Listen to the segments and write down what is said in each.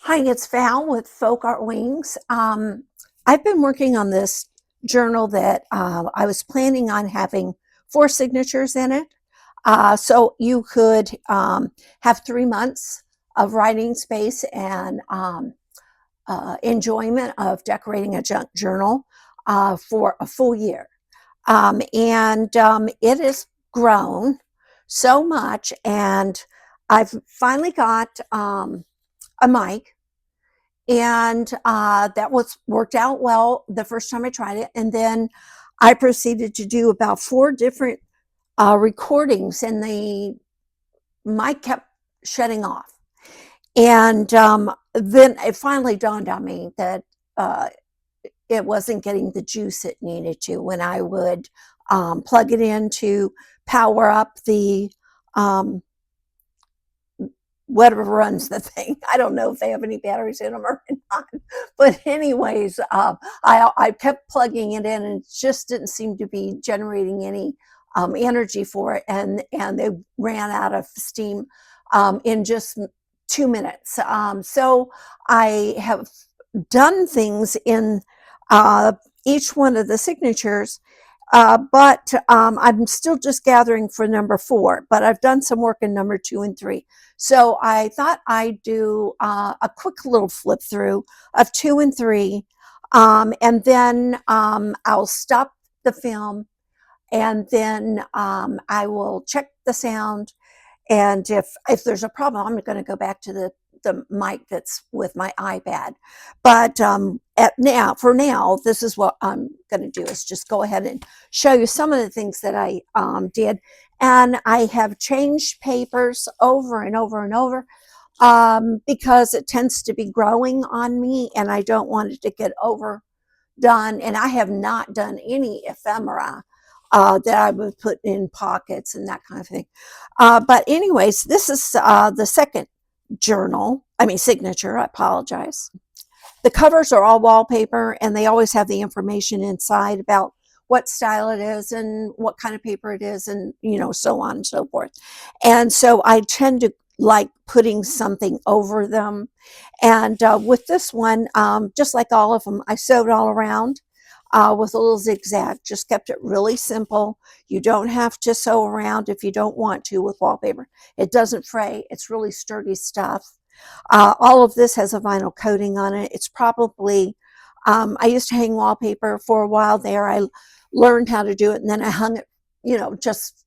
Hi, it's Val with Folk Art Wings. I've been working on this journal that I was planning on having 4 signatures in it. So you could have 3 months of writing space and enjoyment of decorating a junk journal for a full year. And it has grown so much, and I've finally got a mic, and that was worked out well the first time I tried it. And then I proceeded to do about 4 different recordings, and the mic kept shutting off. And then it finally dawned on me that uh, it wasn't getting the juice it needed to when I would plug it in to power up the um, whatever runs the thing. I don't know if they have any batteries in them or not. But anyways, I kept plugging it in, and it just didn't seem to be generating any energy for it. And they ran out of steam in just 2 minutes. So I have done things in each one of the signatures, but I'm still just gathering for number 4, but I've done some work in number 2 and 3. So I thought I'd do a quick little flip through of 2 and 3, and then I'll stop the film, and then I will check the sound, and if there's a problem, I'm going to go back to the mic that's with my iPad. But for now, this is what I'm going to do, is just go ahead and show you some of the things that I did. And I have changed papers over and over and over because it tends to be growing on me, and I don't want it to get overdone. And I have not done any ephemera that I would put in pockets and that kind of thing. But anyways, this is the second signature. I apologize. The covers are all wallpaper, and they always have the information inside about what style it is and what kind of paper it is, and so on and so forth. And so I tend to like putting something over them. And with this one, just like all of them, I sewed all around with a little zigzag. Just kept it really simple. You don't have to sew around if you don't want to with wallpaper. It doesn't fray. It's really sturdy stuff. All of this has a vinyl coating on it. It's probably, I used to hang wallpaper for a while there. I learned how to do it, and then I hung it, just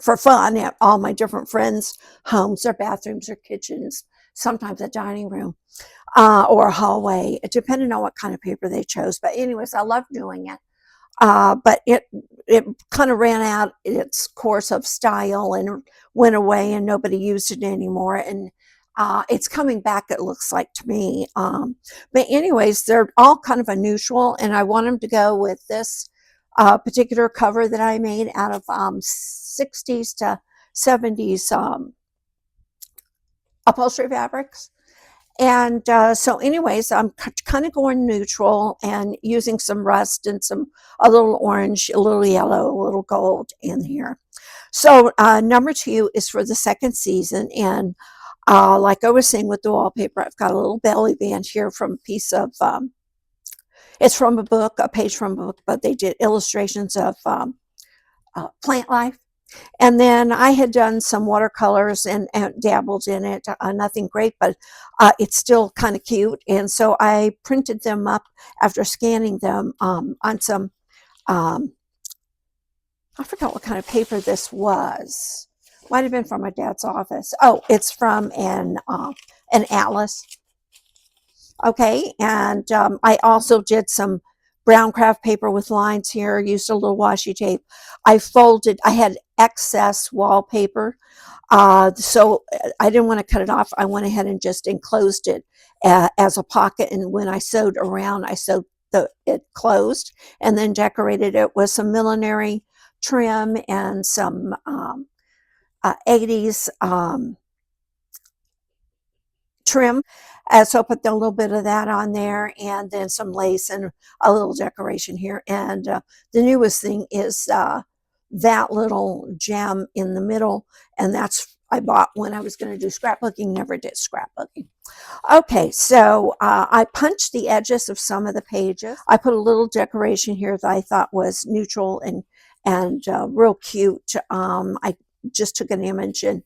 for fun at all my different friends' homes, their bathrooms, or kitchens, sometimes a dining room or a hallway, depending on what kind of paper they chose. But anyways, I love doing it. But it kind of ran out its course of style and went away, and nobody used it anymore. And it's coming back, it looks like to me. But anyways, they're all kind of a neutral, and I want them to go with this particular cover that I made out of 60s to 70s upholstery fabrics. And so anyways, I'm kind of going neutral and using some rust and a little orange, a little yellow, a little gold in here. So number 2 is for the second season. And like I was saying with the wallpaper, I've got a little belly band here from a piece of, it's from a book, a page from a book, but they did illustrations of plant life. And then I had done some watercolors and dabbled in it. Nothing great, but it's still kind of cute. And so I printed them up after scanning them on some, I forgot what kind of paper this was. Might have been from my dad's office. Oh, it's from an atlas. Okay, and I also did some brown craft paper with lines here, used a little washi tape. I had excess wallpaper, so I didn't want to cut it off. I went ahead and just enclosed it as a pocket, and when I sewed around, I sewed it closed, and then decorated it with some millinery trim and some 80s trim. So I put a little bit of that on there, and then some lace and a little decoration here. And the newest thing is that little gem in the middle, and that's I bought when I was going to do scrapbooking, never did scrapbooking. Okay, so I punched the edges of some of the pages. I put a little decoration here that I thought was neutral and real cute. I just took an image and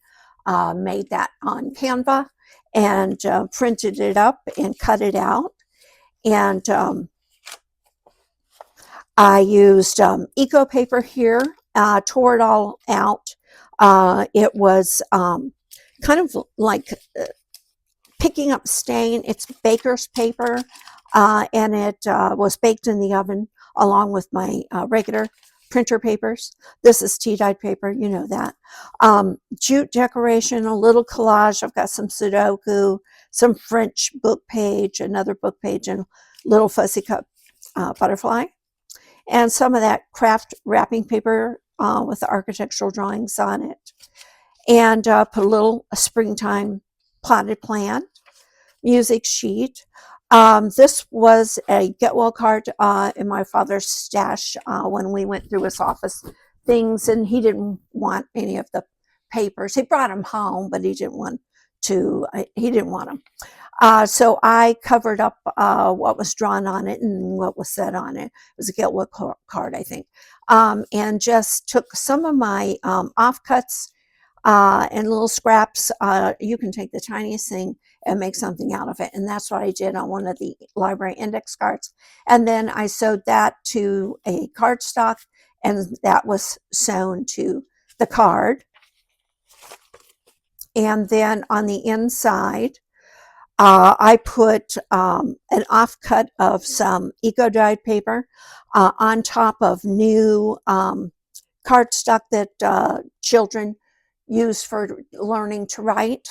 made that on Canva and printed it up and cut it out. And I used eco paper here, tore it all out. It was kind of like picking up stain. It's baker's paper, and it was baked in the oven along with my regular printer papers. This is tea-dyed paper, you know that. Jute decoration, a little collage. I've got some Sudoku, some French book page, another book page, and little fussy cut butterfly. And some of that craft wrapping paper with the architectural drawings on it. And put a little springtime potted plant, music sheet. This was a get well card in my father's stash when we went through his office things, and he didn't want any of the papers. He brought them home, but he didn't want them. So I covered up what was drawn on it and what was said on it. It was a get well card, I think. And just took some of my offcuts and little scraps. You can take the tiniest thing and make something out of it. And that's what I did on one of the library index cards. And then I sewed that to a cardstock, and that was sewn to the card. And then on the inside, I put an offcut of some eco-dyed paper on top of new cardstock that children use for learning to write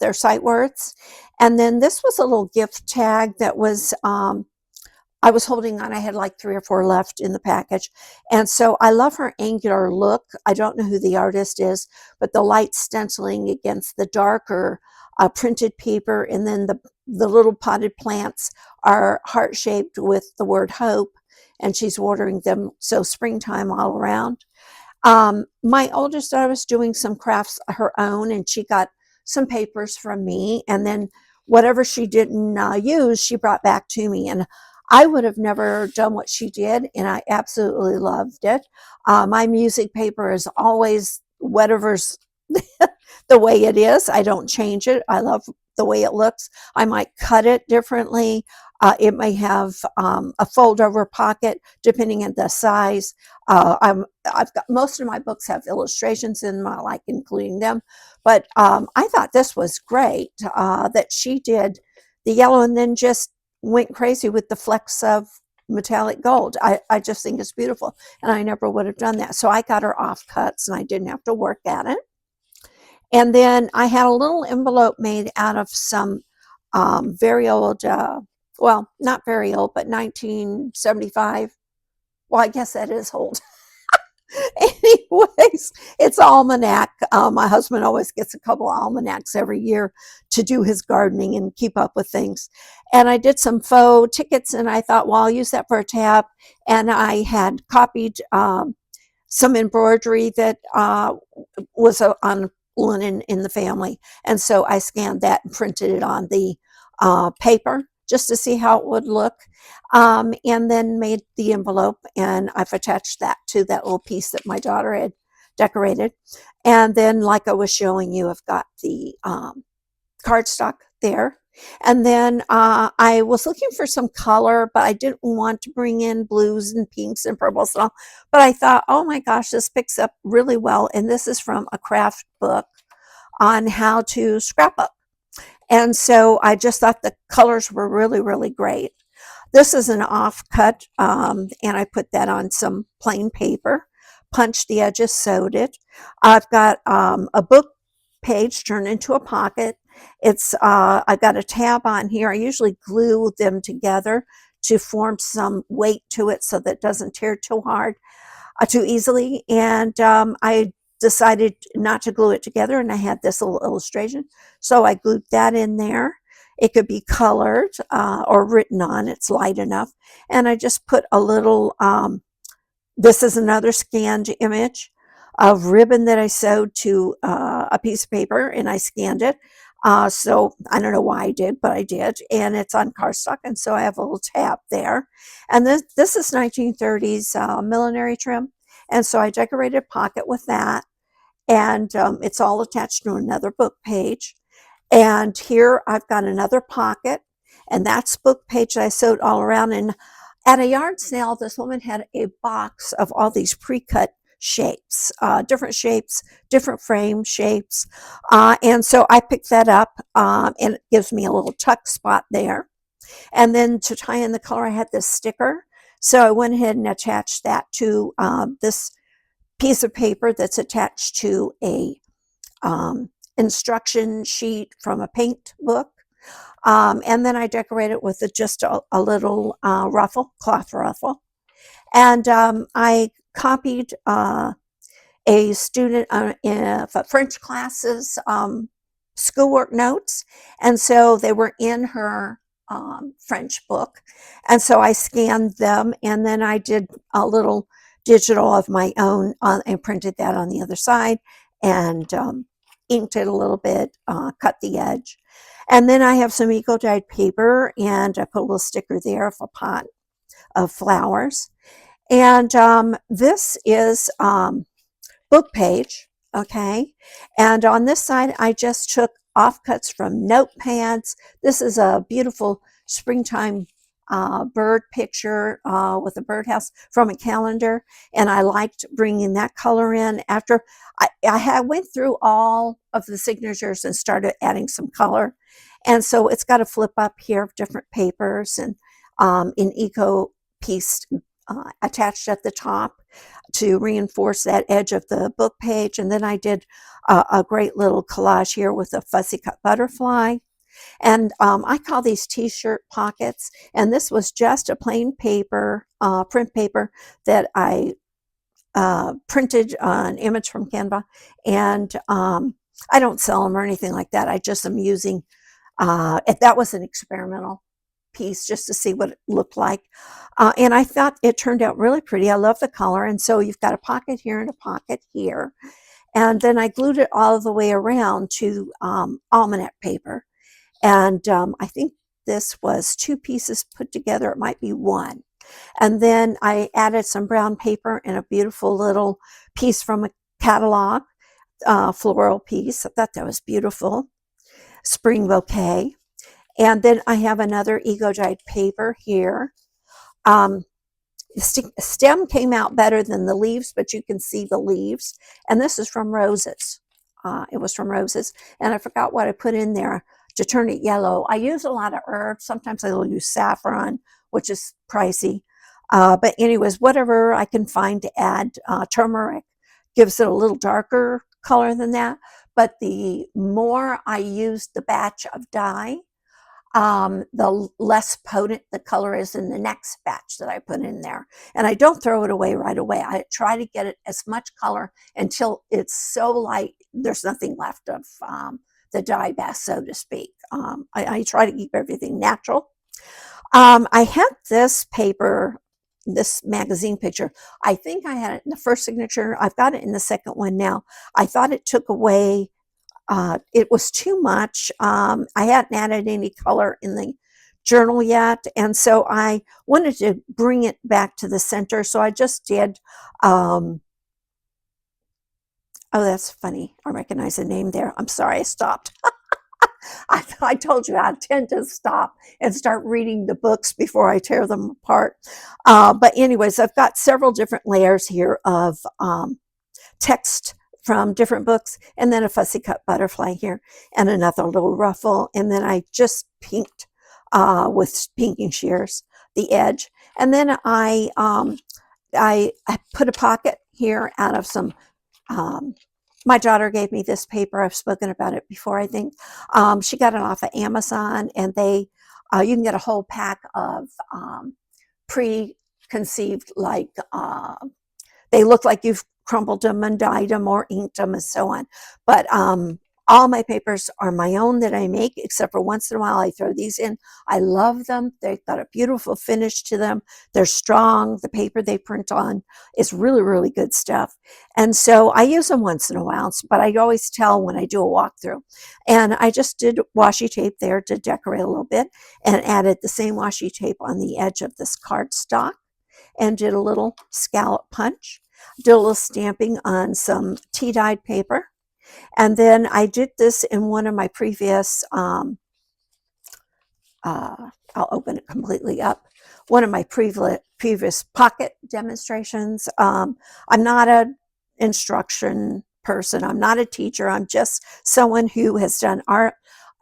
their sight words. And then this was a little gift tag that was I was holding on. I had like 3 or 4 left in the package. And so I love her angular look. I don't know who the artist is, but the light stenciling against the darker printed paper, and then the little potted plants are heart-shaped with the word hope, and she's watering them, so springtime all around. My oldest daughter was doing some crafts her own, and she got some papers from me, and then whatever she didn't use, she brought back to me. And I would have never done what she did, and I absolutely loved it. My music paper is always whatever's the way it is. I don't change it. I love the way it looks. I might cut it differently. It may have a fold-over pocket depending on the size. I've got most of my books have illustrations in them. I like including them. But I thought this was great that she did the yellow and then just went crazy with the flecks of metallic gold. I just think it's beautiful, and I never would have done that. So I got her offcuts, and I didn't have to work at it. And then I had a little envelope made out of some very old, well, not very old, but 1975. Well, I guess that is old. Anyways, it's almanac. My husband always gets a couple of almanacs every year to do his gardening and keep up with things. And I did some faux tickets, and I thought, well, I'll use that for a tab. And I had copied some embroidery that was on linen in the family. And so I scanned that and printed it on the paper just to see how it would look, and then made the envelope, and I've attached that to that little piece that my daughter had decorated. And then, like I was showing you, I've got the cardstock there. And then I was looking for some color, but I didn't want to bring in blues and pinks and purples and all. But I thought, oh my gosh, this picks up really well. And this is from a craft book on how to scrapbook. And so I just thought the colors were really, really great. This is an offcut, and I put that on some plain paper, punched the edges, sewed it. I've got a book page turned into a pocket. It's I've got a tab on here. I usually glue them together to form some weight to it so that it doesn't tear too hard, too easily. And I decided not to glue it together, and I had this little illustration, so I glued that in there. It could be colored or written on. It's light enough. And I just put a little, this is another scanned image of ribbon that I sewed to a piece of paper, and I scanned it. So I don't know why I did, but I did, and it's on cardstock, and so I have a little tab there. And this is 1930s millinery trim, and so I decorated a pocket with that, and it's all attached to another book page. And here I've got another pocket, and that's book page that I sewed all around. And at a yard sale, this woman had a box of all these pre-cut shapes, different frame shapes. And so I picked that up, and it gives me a little tuck spot there. And then to tie in the color, I had this sticker. So I went ahead and attached that to this piece of paper that's attached to a instruction sheet from a paint book. And then I decorated with just a little cloth ruffle. And I copied a student in French classes schoolwork notes. And so they were in her French book. And so I scanned them, and then I did a little digital of my own and printed that on the other side, and inked it a little bit, cut the edge. And then I have some eco-dyed paper, and I put a little sticker there of a pot of flowers. And this is book page, okay? And on this side, I just took offcuts from notepads. This is a beautiful springtime bird picture with a birdhouse from a calendar, and I liked bringing that color in. After I went through all of the signatures and started adding some color, and so it's got a flip up here of different papers, and an eco piece attached at the top to reinforce that edge of the book page. And then I did a great little collage here with a fussy cut butterfly. And I call these t-shirt pockets, and this was just a plain paper, print paper that I printed an image from Canva, and I don't sell them or anything like that. I just am using, that was an experimental piece just to see what it looked like. And I thought it turned out really pretty. I love the color. And so you've got a pocket here and a pocket here. And then I glued it all the way around to almanac paper. And I think this was 2 pieces put together. It might be 1. And then I added some brown paper and a beautiful little piece from a catalog, floral piece. I thought that was beautiful. Spring bouquet. And then I have another eco-dyed paper here. The stem came out better than the leaves, but you can see the leaves. And this is from roses. It was from roses. And I forgot what I put in there to turn it yellow. I use a lot of herbs. Sometimes I will use saffron, which is pricey. But anyways, whatever I can find to add. Turmeric gives it a little darker color than that. But the more I use the batch of dye, the less potent the color is in the next batch that I put in there. And I don't throw it away right away. I try to get it as much color until it's so light there's nothing left of the dye bath, so to speak. I try to keep everything natural. I had this paper, this magazine picture. I think I had it in the first signature. I've got it in the second one now. I thought it took away, it was too much. I hadn't added any color in the journal yet, and so I wanted to bring it back to the center. So I just did, oh, that's funny. I recognize the name there. I'm sorry, I stopped. I told you I tend to stop and start reading the books before I tear them apart. But anyways, I've got several different layers here of text from different books, and then a fussy cut butterfly here, and another little ruffle. And then I just pinked with pinking shears the edge. And then I put a pocket here out of some, my daughter gave me this paper. I've spoken about it before, I think. She got it off of Amazon, and you can get a whole pack of preconceived, like, they look like you've crumpled them and dyed them or inked them and so on. But All my papers are my own that I make, except for once in a while I throw these in. I love them. They've got a beautiful finish to them. They're strong. The paper they print on is really, really good stuff. And so I use them once in a while, but I always tell when I do a walkthrough. And I just did washi tape there to decorate a little bit and added the same washi tape on the edge of this cardstock and did a little scallop punch. Did a little stamping on some tea-dyed paper. And then I did this in one of my previous, I'll open it completely up, one of my previous pocket demonstrations. I'm not an instruction person. I'm not a teacher. I'm just someone who has done art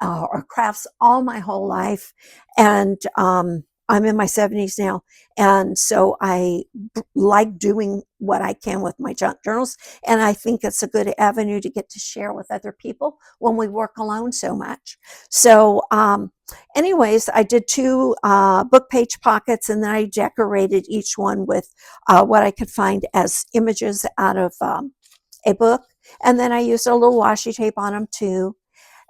or crafts all my whole life. And I'm in my 70s now, and so I like doing what I can with my junk journals, and I think it's a good avenue to get to share with other people when we work alone so much. So anyways, I did 2 book page pockets, and then I decorated each one with what I could find as images out of a book, and then I used a little washi tape on them too.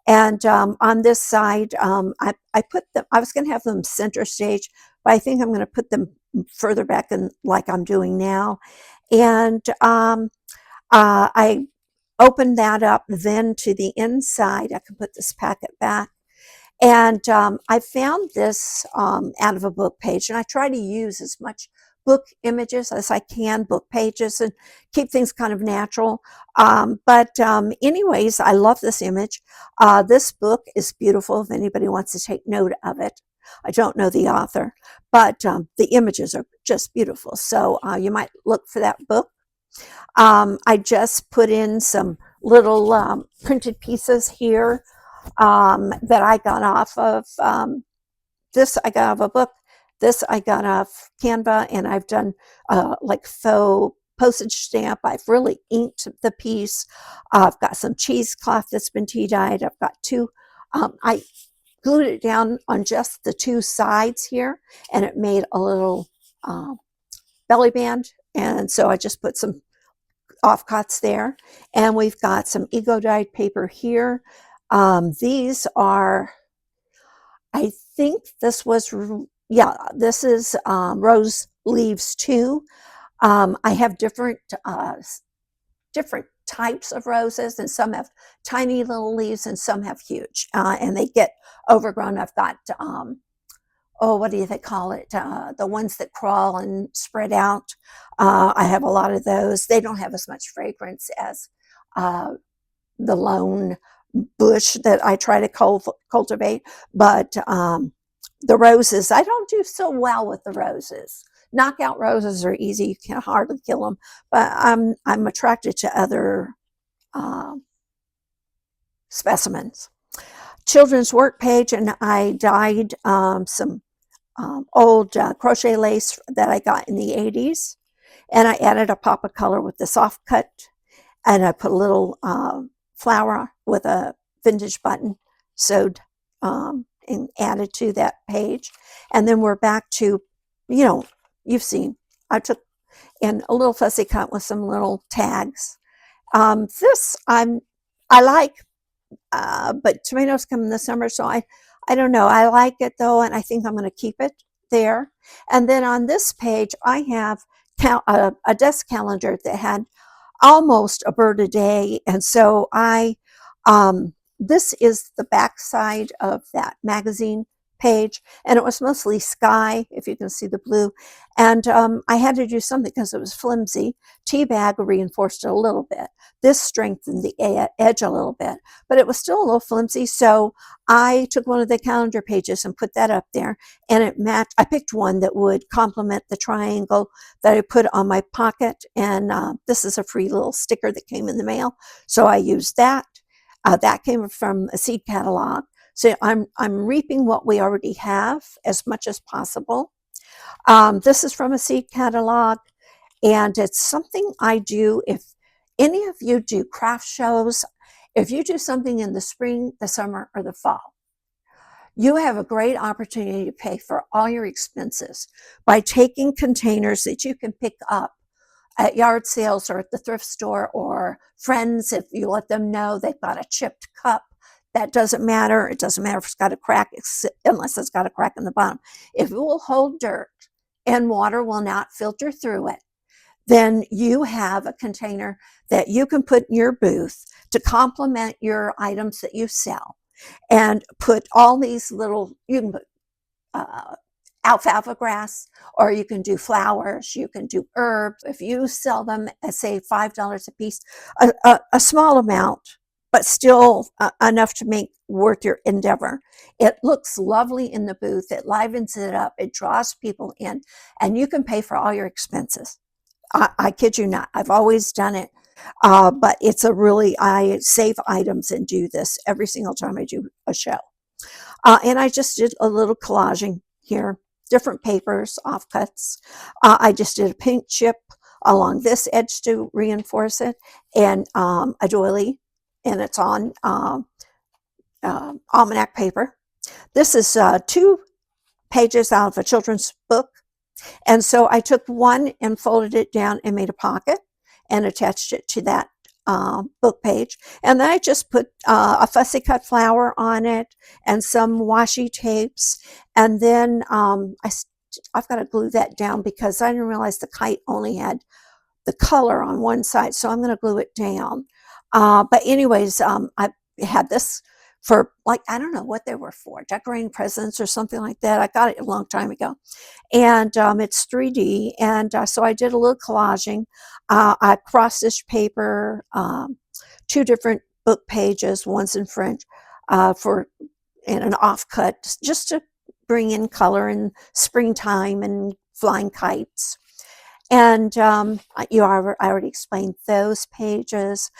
And on this side, I put them, I was going to have them center stage, but I think I'm going to put them further back in like I'm doing now. And I opened that up then to the inside. I can put this packet back. And I found this out of a book page, and I try to use as much book images as I can, book pages, and keep things kind of natural. But anyways, I love this image. This book is beautiful if anybody wants to take note of it. I don't know the author, but the images are just beautiful. So you might look for that book. I just put in some little printed pieces here that I got off of this. I got off a book. This I got off Canva, and I've done like faux postage stamp. I've really inked the piece. I've got some cheesecloth that's been tea dyed. I've got 2. I glued it down on just the 2 sides here, and it made a little belly band. And so I just put some offcuts there, and we've got some ego dyed paper here. These are, I think this was, yeah, this is Rose Leaves 2. I have different types of roses, and some have tiny little leaves and some have huge, and they get overgrown. I've got, what do they call it? The ones that crawl and spread out. I have a lot of those. They don't have as much fragrance as the lone bush that I try to cultivate, but the roses, I don't do so well with the roses. Knockout roses are easy. You can hardly kill them, but I'm attracted to other specimens. Children's work page, and I dyed some old crochet lace that I got in the 80s, and I added a pop of color with the soft cut, and I put a little flower with a vintage button sewed and added to that page. And then we're back to, you've seen, I took in a little fussy cut with some little tags. This I like, but tomatoes come in the summer, so I don't know. I like it though, and I think I'm going to keep it there. And then on this page, I have a desk calendar that had almost a bird a day, and so this is the back side of that magazine page, and it was mostly sky, if you can see the blue, and I had to do something because it was flimsy. Tea bag reinforced it a little bit. This strengthened the edge a little bit, but it was still a little flimsy, so I took one of the calendar pages and put that up there, and it matched. I picked one that would complement the triangle that I put on my pocket, and this is a free little sticker that came in the mail, so I used that. That came from a seed catalog. So I'm reaping what we already have as much as possible. This is from a seed catalog, and it's something I do. If any of you do craft shows, if you do something in the spring, the summer, or the fall, you have a great opportunity to pay for all your expenses by taking containers that you can pick up at yard sales or at the thrift store, or friends, if you let them know they've got a chipped cup, that doesn't matter. It doesn't matter if it's got a crack, unless it's got a crack in the bottom. If it will hold dirt and water will not filter through it, then you have a container that you can put in your booth to complement your items that you sell, and put all these little, you can put alfalfa grass, or you can do flowers, you can do herbs. If you sell them at, say, $5 a piece, a small amount, but still enough to make worth your endeavor. It looks lovely in the booth. It livens it up. It draws people in, and you can pay for all your expenses. I kid you not. I've always done it. But it's a really, I save items and do this every single time I do a show. And I just did a little collaging here, different papers, offcuts. I just did a pink chip along this edge to reinforce it, and a doily, and it's on almanac paper. This is 2 pages out of a children's book. And so I took one and folded it down and made a pocket and attached it to that book page. And then I just put a fussy cut flower on it and some washi tapes. And then I've got to glue that down because I didn't realize the kite only had the color on one side. So I'm going to glue it down. But anyways, I had this for, like, I don't know what they were for, decorating presents or something like that. I got it a long time ago. And it's 3D. And so I did a little collaging. I cross-stitched paper, 2 different book pages, one's in French, and an offcut, just to bring in color in springtime and flying kites. And I already explained those pages.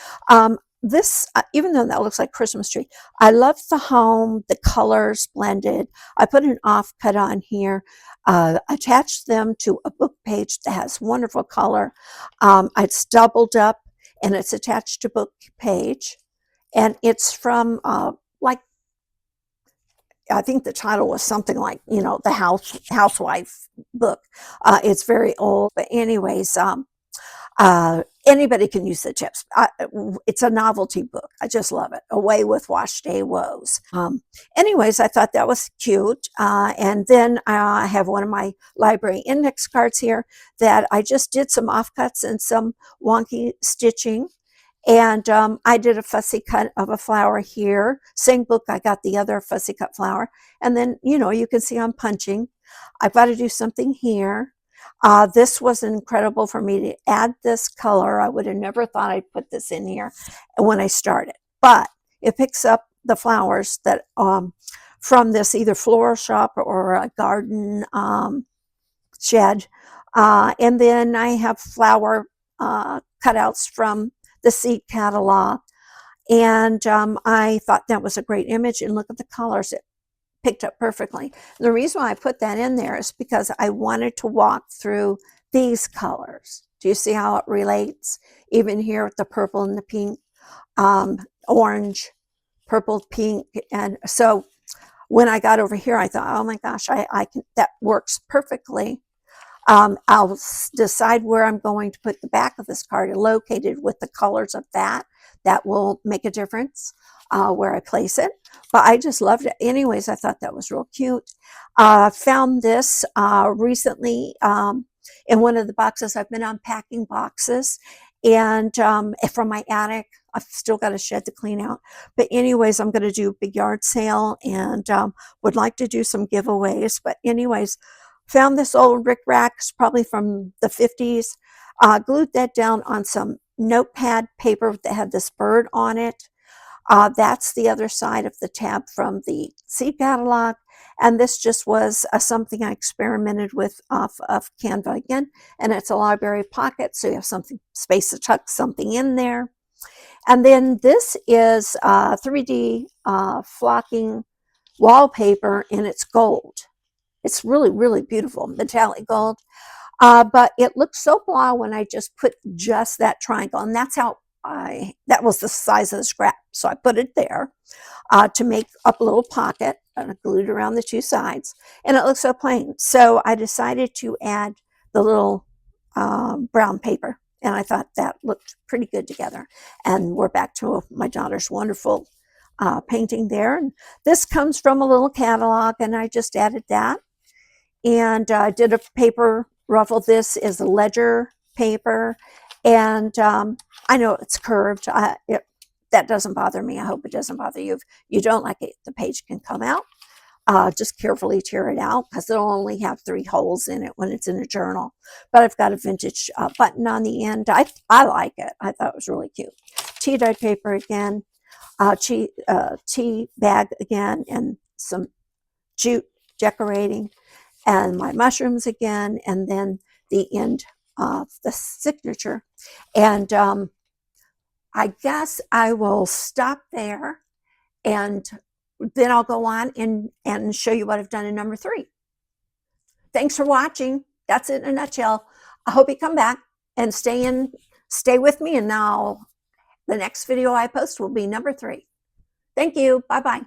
This, even though that looks like Christmas tree, I love the home, the colors blended. I put an offcut on here, attached them to a book page that has wonderful color. It's doubled up and it's attached to book page. And it's from, like, I think the title was something like, the housewife book. It's very old, but anyways, anybody can use the tips. It's a novelty book. I just love it. Away with Wash Day Woes. Anyways, I thought that was cute. And then I have one of my library index cards here that I just did some offcuts and some wonky stitching. And I did a fussy cut of a flower here. Same book, I got the other fussy cut flower. And then, you can see I'm punching. I've got to do something here. This was incredible for me to add this color. I would have never thought I'd put this in here when I started. But it picks up the flowers that from this either floral shop or a garden shed. And then I have flower cutouts from the seed catalog. And I thought that was a great image. And look at the colors. It picked up perfectly. The reason why I put that in there is because I wanted to walk through these colors. Do you see how it relates? Even here with the purple and the pink, orange, purple, pink. And so when I got over here, I thought, oh my gosh, I can, that works perfectly. I'll decide where I'm going to put the back of this card, located with the colors of that. That will make a difference where I place it. But I just loved it. Anyways, I thought that was real cute. Found this recently in one of the boxes. I've been unpacking boxes, and from my attic. I've still got a shed to clean out. But anyways, I'm going to do a big yard sale and would like to do some giveaways. But anyways, found this old rickrack, probably from the 50s. Glued that down on some notepad paper that had this bird on it. That's the other side of the tab from the seed catalog. And this just was something I experimented with off of Canva again. And it's a library pocket, so you have something, space to tuck something in there. And then this is 3D flocking wallpaper, and it's gold. It's really, really beautiful, metallic gold. But it looked so blah when I just put just that triangle. And that's how that was the size of the scrap. So I put it there to make up a little pocket, and I glued around the 2 sides. And it looks so plain. So I decided to add the little brown paper. And I thought that looked pretty good together. And we're back to my daughter's wonderful painting there. And this comes from a little catalog, and I just added that. And I did a paper ruffle. This is a ledger paper. And I know it's curved. That doesn't bother me. I hope it doesn't bother you. If you don't like it, the page can come out. Just carefully tear it out because it'll only have 3 holes in it when it's in a journal. But I've got a vintage button on the end. I like it. I thought it was really cute. Tea dye paper again, tea bag again, and some jute decorating, and my mushrooms again, and then the end of the signature. And I guess I will stop there, and then I'll go on and show you what I've done in number 3. Thanks for watching. That's it in a nutshell. I hope you come back and stay with me. And now the next video I post will be number 3. Thank you. Bye-bye.